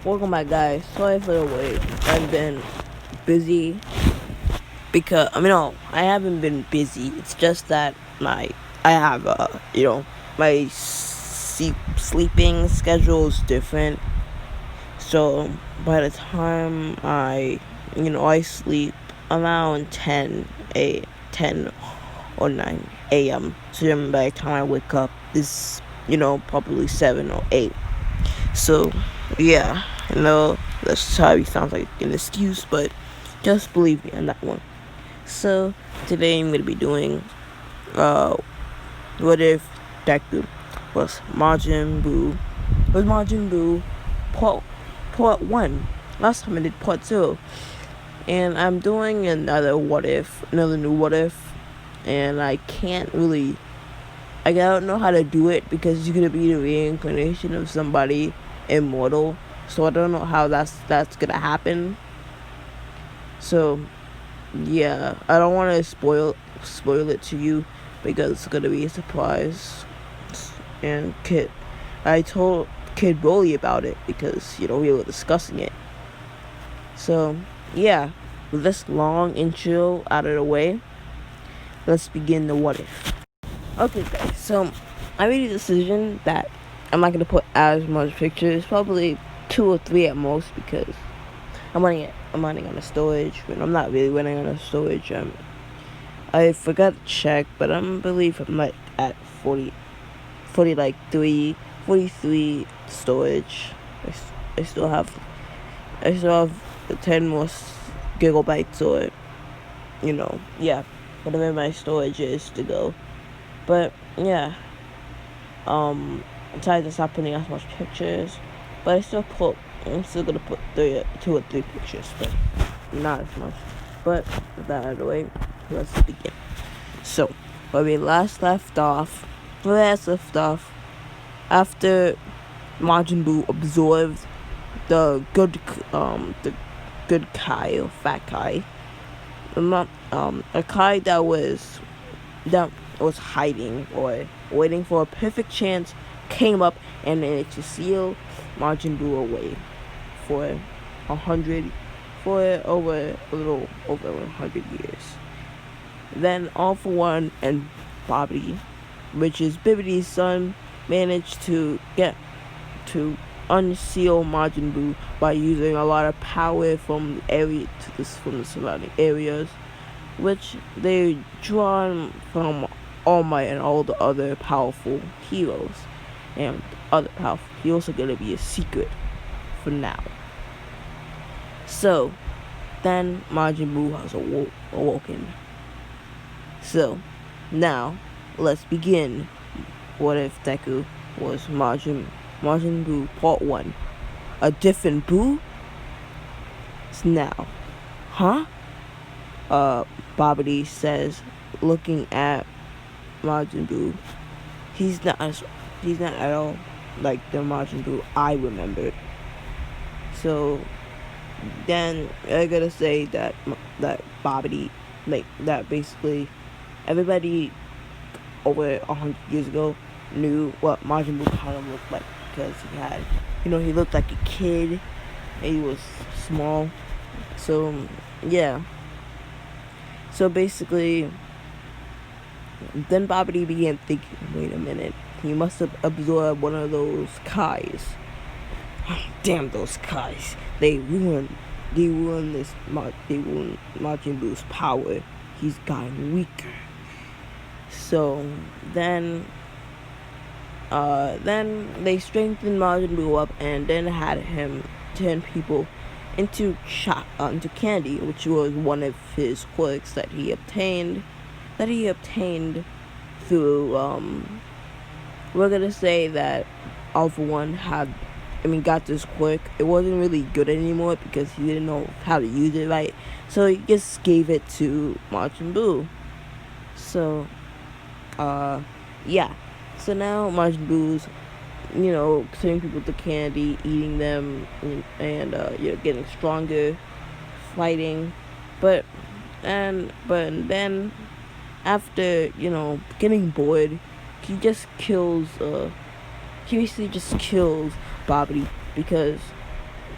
Welcome back, guys. Sorry for the wait. I've been busy because no, I haven't been busy. It's just that I have my sleeping schedule is different. So by the time I sleep around 10 or 9 a.m. So then by the time I wake up, is probably 7 or 8. So, yeah, I know that sorry sounds like an excuse, but just believe me on that one. So, today I'm gonna be doing, what if Deku was Majin Buu part 1. Last time I did part 2. And I'm doing another new what if, and I don't know how to do it because you're gonna be the reincarnation of somebody immortal. So I don't know how that's gonna happen. So yeah, I don't want to spoil it to you because it's gonna be a surprise. And I told Kid Broly about it because we were discussing it. So yeah, with this long intro out of the way, let's begin the what if. Okay, guys. So I made a decision that I'm not gonna put as much pictures, probably 2 or 3 at most, because I'm running on a storage, but I'm not really running on a storage. I forgot to check, but believe I'm like at 43 storage. I still have 10 more gigabytes, or whatever my storage is to go. But yeah, I decided to stop putting as much pictures, but I'm still gonna put 2 or 3 pictures, but not as much. But with that out of the way, let's begin. So, where we last left off, after Majin Buu absorbed the good Kai, or fat Kai, a Kai that was hiding or waiting for a perfect chance, came up and managed to seal Majin Buu away for a little over 100 years. Then All For One and Bobby, which is Bibbidi's son, managed to unseal Majin Buu by using a lot of power from the surrounding areas, which they drawn from All Might and all the other powerful heroes. And other powerful heroes are gonna be a secret for now. So then Majin Buu has awoken. So now let's begin. What if Deku was Majin Buu part 1? A different Buu? Now, huh? Babidi says, looking at Majin Buu. He's not at all like the Majin Buu I remembered. So then I gotta say that Babidi, that basically everybody over 100 years ago knew what Majin Buu kind of looked like, because he looked like a kid and he was small. So yeah. So basically, then Babidi began thinking, wait a minute, he must have absorbed one of those Kais. Damn those Kais. They ruined Majin Buu's power. He's gotten weaker. So then they strengthened Majin Buu up and then had him turn people into candy, which was one of his quirks that he obtained through we're gonna say that All For One got this quirk. It wasn't really good anymore because he didn't know how to use it right, so he just gave it to Majin Buu. So yeah, so now Majin Buu's turning people to candy, eating them, and getting stronger, fighting. But then after getting bored, he basically just kills Bobby, because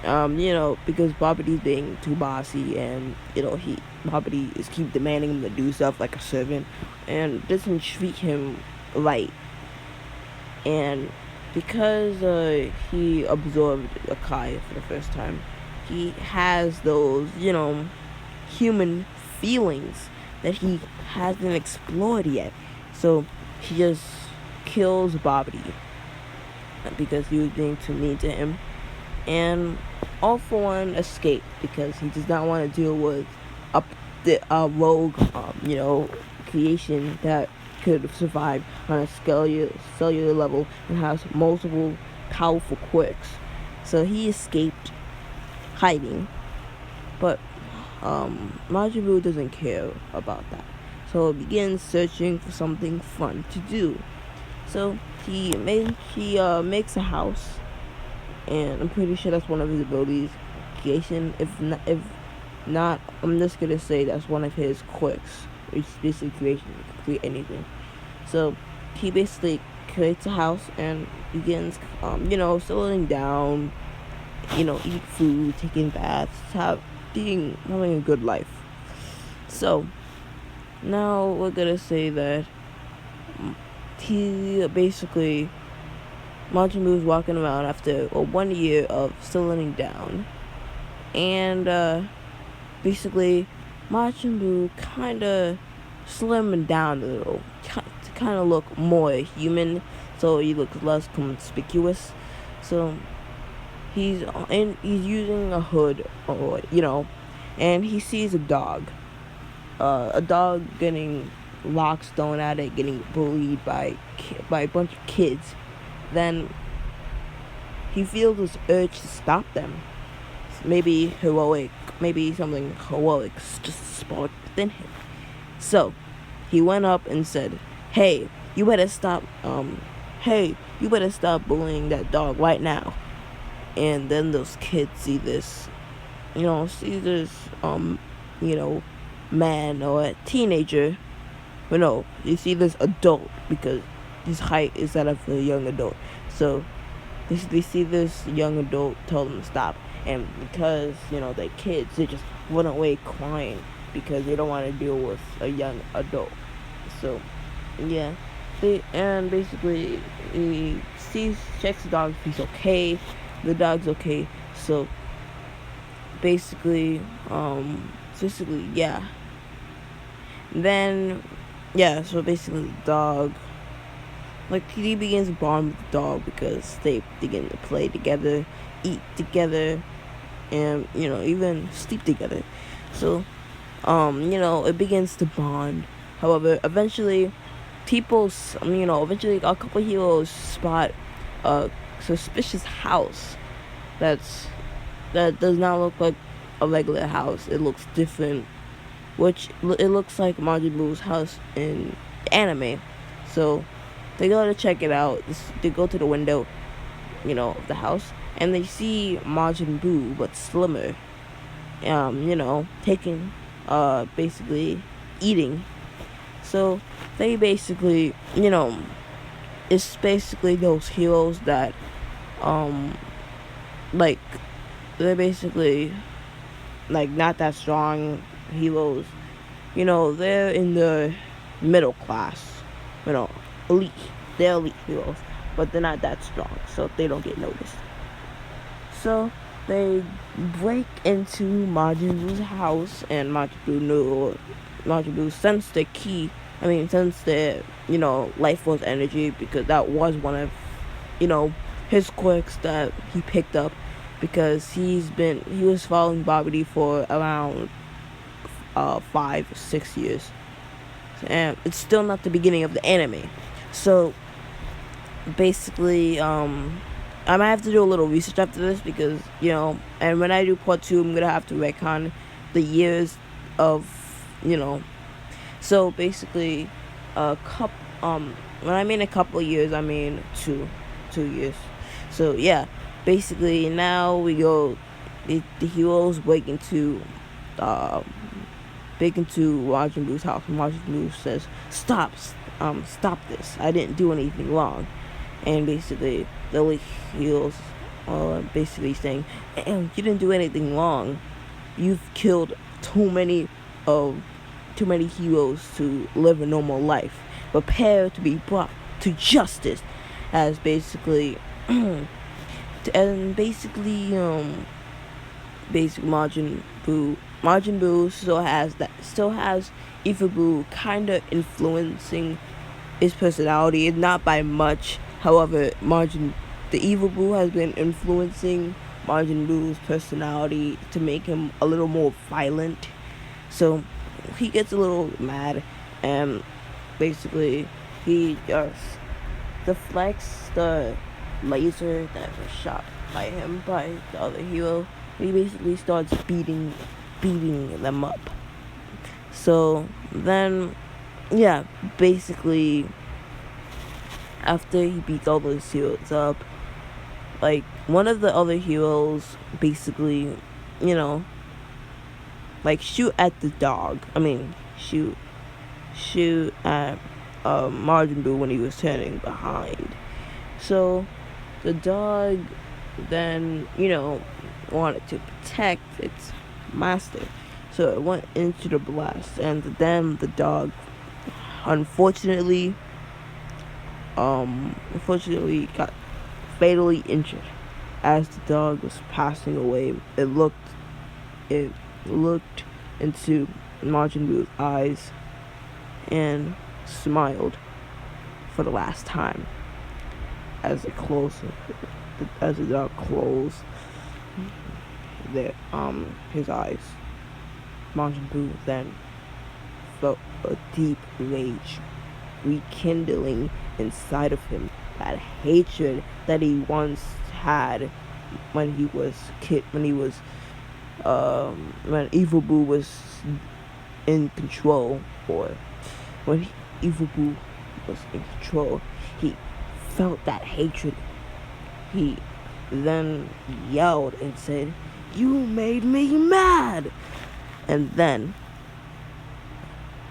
because Babidi's being too bossy, and Babidi is keep demanding him to do stuff like a servant, and doesn't treat him right. And because he absorbed Akai for the first time, he has those human feelings that he hasn't explored yet. So he just kills Babidi because he was being too mean to him, and All For One escaped because he does not want to deal with the rogue, creation that could survive on a cellular level and has multiple powerful quirks. So he escaped hiding, but Majin Buu doesn't care about that. So he begins searching for something fun to do. So he makes a house, and I'm pretty sure that's one of his abilities. Creation. If not, I'm just gonna say that's one of his quirks. It's basically creation. He can create anything. So he basically creates a house and begins, settling down, eat food, taking baths, having a good life. So now we're gonna say that he basically Majin Buu's walking around after 1 year of settling down, and basically Majin Buu kinda slimmed down a little to kind of look more human, so he looks less conspicuous. So he's using a hood, and he sees a dog getting rocks thrown at it, getting bullied by a bunch of kids. Then he feels this urge to stop them. Maybe something heroic just sparked within him. So he went up and said, "Hey, you better stop. You better stop bullying that dog right now." And then those kids see this, man or a teenager. But no, you see this adult, because his height is that of a young adult. So they see this young adult tell them to stop, and because they're kids, they just run away crying because they don't want to deal with a young adult. So yeah, basically he checks the dog if he's okay. The dog's okay. So basically yeah. Then so basically the dog, he begins to bond with the dog because they begin to play together, eat together, and even sleep together. So it begins to bond. However, eventually a couple heroes spot a suspicious house that does not look like a regular house. It looks different, which it looks like Majin Buu's house in anime. So they go to check it out. They go to the window, of the house, and they see Majin Buu but slimmer. Taking, basically eating. So they basically, it's basically those heroes that, they're basically not that strong heroes. They're in the middle class, elite. They're elite heroes, but they're not that strong, so they don't get noticed. So they break into Majin Buu's house, and Majin Buu sensed the key. Sensed the life force energy, because that was one of his quirks that he picked up, because he was following Babidi for around 5 or 6 years, and it's still not the beginning of the anime. So basically I might have to do a little research after this, because and when I do part 2, I'm gonna have to retcon the years of so basically when I mean a couple of years, I mean 2 years. So yeah, basically now we go, the heroes break into Majin Buu's house. Majin Buu says, stop this, I didn't do anything wrong. And basically the heroes basically saying, "Damn, you didn't do anything wrong. You've killed too many of too many heroes to live a normal life. Prepare to be brought to justice." As basically, and basically, basic Majin Buu still has Ifubu kind of influencing his personality, not by much. However, the Evil Boo has been influencing Majin Buu's personality to make him a little more violent. So he gets a little mad, and basically he just deflects the laser that was shot by him by the other hero. He basically starts beating them up. So then, yeah, basically after he beats all those heroes up, like one of the other heroes basically, you know, like shoot at the dog. I mean, shoot at Majin Buu when he was turning behind. So the dog then, wanted to protect its master. So it went into the blast, and then the dog unfortunately got fatally injured. As the dog was passing away, it looked into Majin Buu's eyes and smiled for the last time as the dog closed his eyes. Majin Buu then felt a deep rage rekindling inside of him, that hatred that he once had when Evil Boo was in control, or when Evil Boo was in control. He felt that hatred. He then yelled and said, "You made me mad!" And then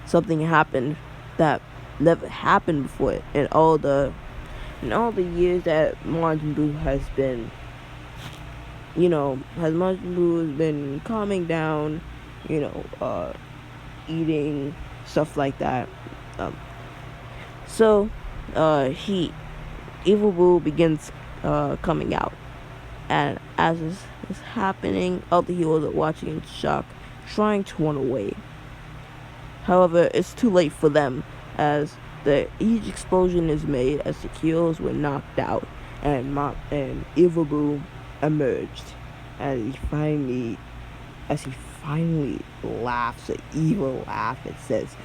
something happened that never happened before in all the years that Majin Buu has been, Majin Buu has been calming down, eating stuff like that. So Evil Boo begins coming out, and as this is happening, all the heroes are watching in shock, trying to run away. However, it's too late for them, as the huge explosion is made as the heroes were knocked out, and Evil Boo emerged, and he finally laughs an evil laugh and says,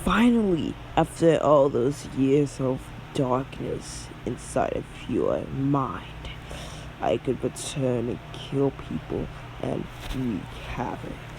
"Finally, after all those years of darkness inside of your mind, I could return and kill people and wreak havoc."